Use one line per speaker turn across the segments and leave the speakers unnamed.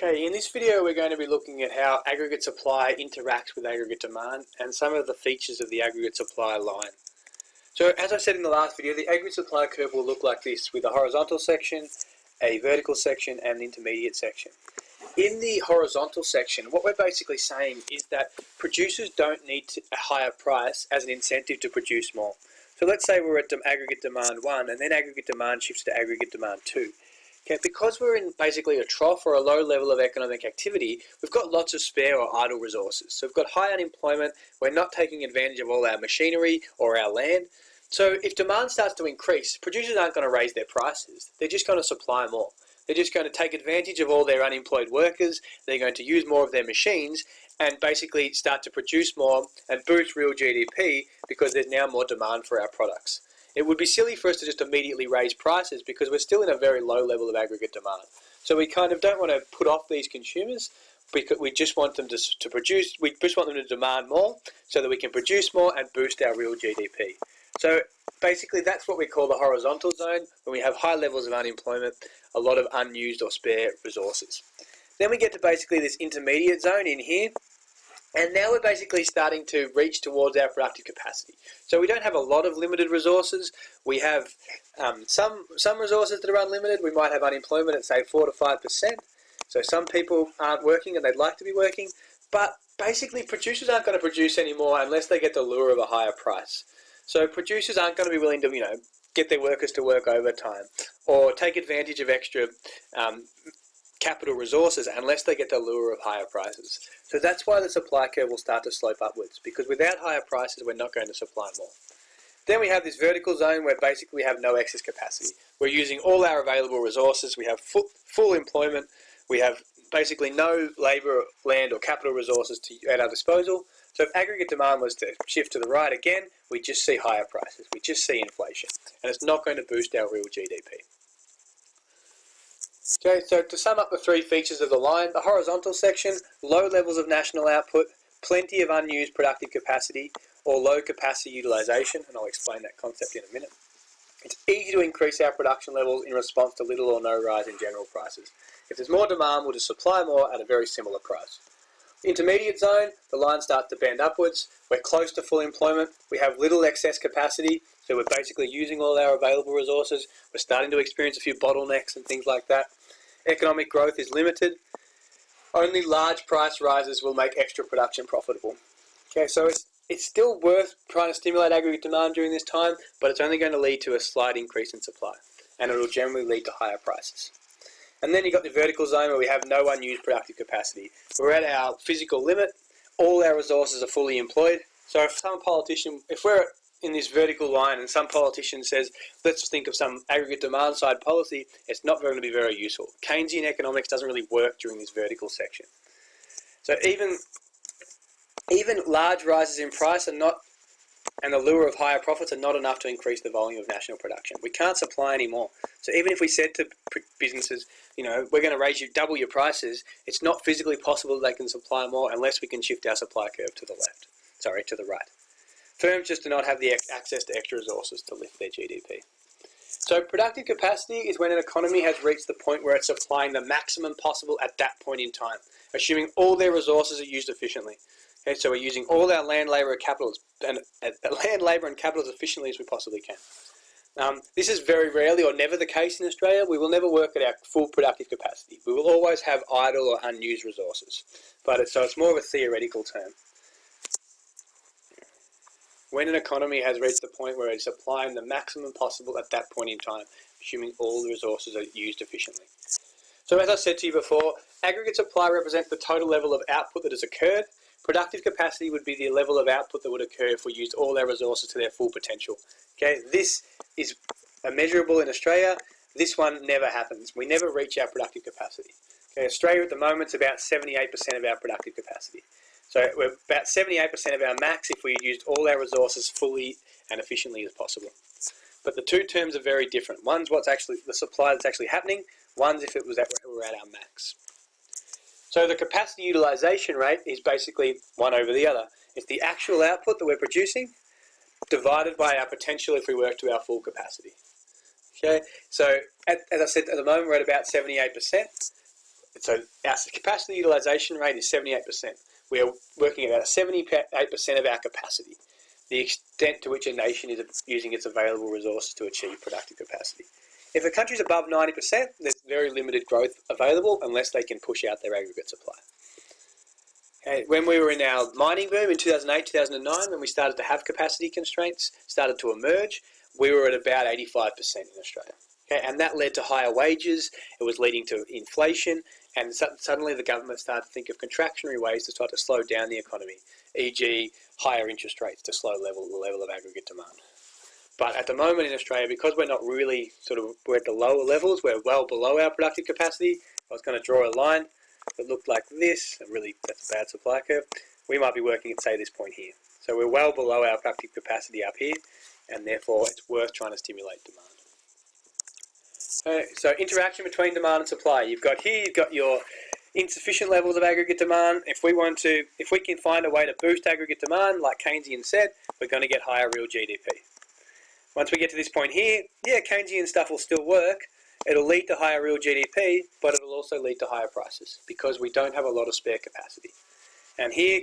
Okay, in this video we're going to be looking at how aggregate supply interacts with aggregate demand and some of the features of the aggregate supply line. So as I said in the last video, the aggregate supply curve will look like this with a horizontal section, a vertical section and an intermediate section. In the horizontal section, what we're basically saying is that producers don't need a higher price as an incentive to produce more. So let's say we're at aggregate demand 1 and then aggregate demand shifts to aggregate demand 2. Okay, because we're in basically a trough or a low level of economic activity, we've got lots of spare or idle resources. So we've got high unemployment, we're not taking advantage of all our machinery or our land. So if demand starts to increase, producers aren't going to raise their prices, they're just going to supply more. They're just going to take advantage of all their unemployed workers, they're going to use more of their machines and basically start to produce more and boost real GDP because there's now more demand for our products. It would be silly for us to just immediately raise prices because we're still in a very low level of aggregate demand. So we kind of don't want to put off these consumers because we just want them to produce, we just want them to demand more so that we can produce more and boost our real GDP. So basically that's what we call the horizontal zone, when we have high levels of unemployment, a lot of unused or spare resources. Then we get to basically this intermediate zone in here. And now we're basically starting to reach towards our productive capacity. So we don't have a lot of limited resources. We have some resources that are unlimited. We might have unemployment at say 4 to 5%. So some people aren't working and they'd like to be working. But basically producers aren't going to produce anymore unless they get the lure of a higher price. So producers aren't going to be willing to, get their workers to work overtime or take advantage of extra capital resources unless they get the lure of higher prices. So that's why the supply curve will start to slope upwards, because without higher prices we're not going to supply more. Then we have this vertical zone where basically we have no excess capacity. We're using all our available resources, we have full employment, we have basically no labour, land or capital resources at our disposal. So if aggregate demand was to shift to the right again, we just see higher prices, we just see inflation, and it's not going to boost our real GDP. Okay, so to sum up the three features of the line, the horizontal section, low levels of national output, plenty of unused productive capacity, or low capacity utilisation, and I'll explain that concept in a minute. It's easy to increase our production levels in response to little or no rise in general prices. If there's more demand, we'll just supply more at a very similar price. The intermediate zone, the line starts to bend upwards, we're close to full employment, we have little excess capacity, so we're basically using all our available resources, we're starting to experience a few bottlenecks and things like that. Economic growth is limited. Only large price rises will make extra production profitable. Okay, so it's still worth trying to stimulate aggregate demand during this time, but it's only going to lead to a slight increase in supply, and it will generally lead to higher prices. And then you've got the vertical zone where we have no unused productive capacity. We're at our physical limit, all our resources are fully employed. So if we're in this vertical line and some politician says, let's think of some aggregate demand side policy, it's not going to be very useful. Keynesian economics doesn't really work during this vertical section. So even large rises in price and the lure of higher profits are not enough to increase the volume of national production. We can't supply anymore. So even if we said to businesses, we're going to double your prices, it's not physically possible that they can supply more unless we can shift our supply curve to the right. Firms just do not have the access to extra resources to lift their GDP. So productive capacity is when an economy has reached the point where it's supplying the maximum possible at that point in time, assuming all their resources are used efficiently. Okay, so we're using all our land, labour and capital as efficiently as we possibly can. This is very rarely or never the case in Australia. We will never work at our full productive capacity. We will always have idle or unused resources, so it's more of a theoretical term. When an economy has reached the point where it's supplying the maximum possible at that point in time, assuming all the resources are used efficiently. So as I said to you before, aggregate supply represents the total level of output that has occurred. Productive capacity would be the level of output that would occur if we used all our resources to their full potential. Okay, this is measurable in Australia. This one never happens. We never reach our productive capacity. Okay, Australia at the moment is about 78% of our productive capacity. So we're about 78% of our max if we used all our resources fully and efficiently as possible. But the two terms are very different. One's what's actually the supply that's actually happening. One's if we're at our max. So the capacity utilisation rate is basically one over the other. It's the actual output that we're producing divided by our potential if we work to our full capacity. Okay, so as I said, at the moment we're at about 78%. So our capacity utilisation rate is 78%. We are working at about 78% of our capacity, the extent to which a nation is using its available resources to achieve productive capacity. If a country is above 90%, there's very limited growth available unless they can push out their aggregate supply. Okay, when we were in our mining boom in 2008, 2009, when we started to have capacity constraints, started to emerge, we were at about 85% in Australia. Okay, and that led to higher wages, it was leading to inflation, and suddenly the government started to think of contractionary ways to start to slow down the economy, e.g. higher interest rates to slow the level of aggregate demand. But at the moment in Australia, because we're not really we're at the lower levels, we're well below our productive capacity. If I was going to draw a line that looked like this, and really that's a bad supply curve, we might be working at, say, this point here. So we're well below our productive capacity up here, and therefore it's worth trying to stimulate demand. So interaction between demand and supply. You've got your insufficient levels of aggregate demand. If we can find a way to boost aggregate demand, like Keynesian said, we're going to get higher real GDP. Once we get to this point here, yeah, Keynesian stuff will still work. It'll lead to higher real GDP, but it'll also lead to higher prices because we don't have a lot of spare capacity. And here,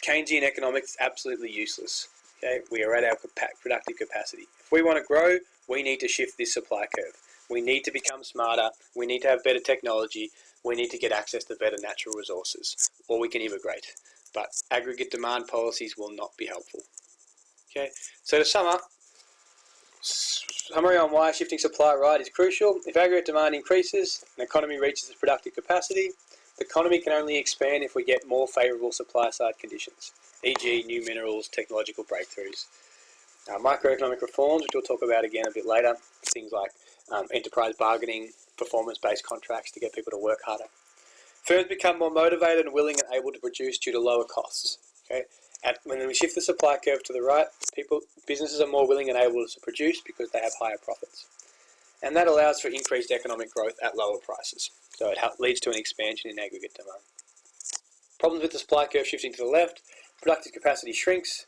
Keynesian economics is absolutely useless. Okay, we are at our productive capacity. If we want to grow, we need to shift this supply curve. We need to become smarter. We need to have better technology. We need to get access to better natural resources, or we can immigrate. But aggregate demand policies will not be helpful. Okay, so to sum up, summary on why shifting supply right is crucial. If aggregate demand increases, an economy reaches its productive capacity. The economy can only expand if we get more favourable supply-side conditions, e.g. new minerals, technological breakthroughs. Microeconomic reforms, which we'll talk about again a bit later, things like enterprise bargaining, performance-based contracts to get people to work harder. Firms become more motivated and willing and able to produce due to lower costs. Okay? And when we shift the supply curve to the right, businesses are more willing and able to produce because they have higher profits. And that allows for increased economic growth at lower prices. So it leads to an expansion in aggregate demand. Problems with the supply curve shifting to the left: productive capacity shrinks,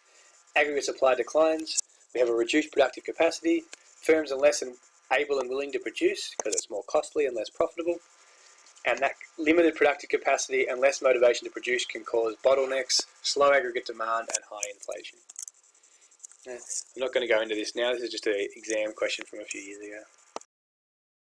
aggregate supply declines, we have a reduced productive capacity, firms are less able and willing to produce because it's more costly and less profitable, and that limited productive capacity and less motivation to produce can cause bottlenecks, slow aggregate demand, and high inflation. I'm not going to go into this now, this is just an exam question from a few years ago.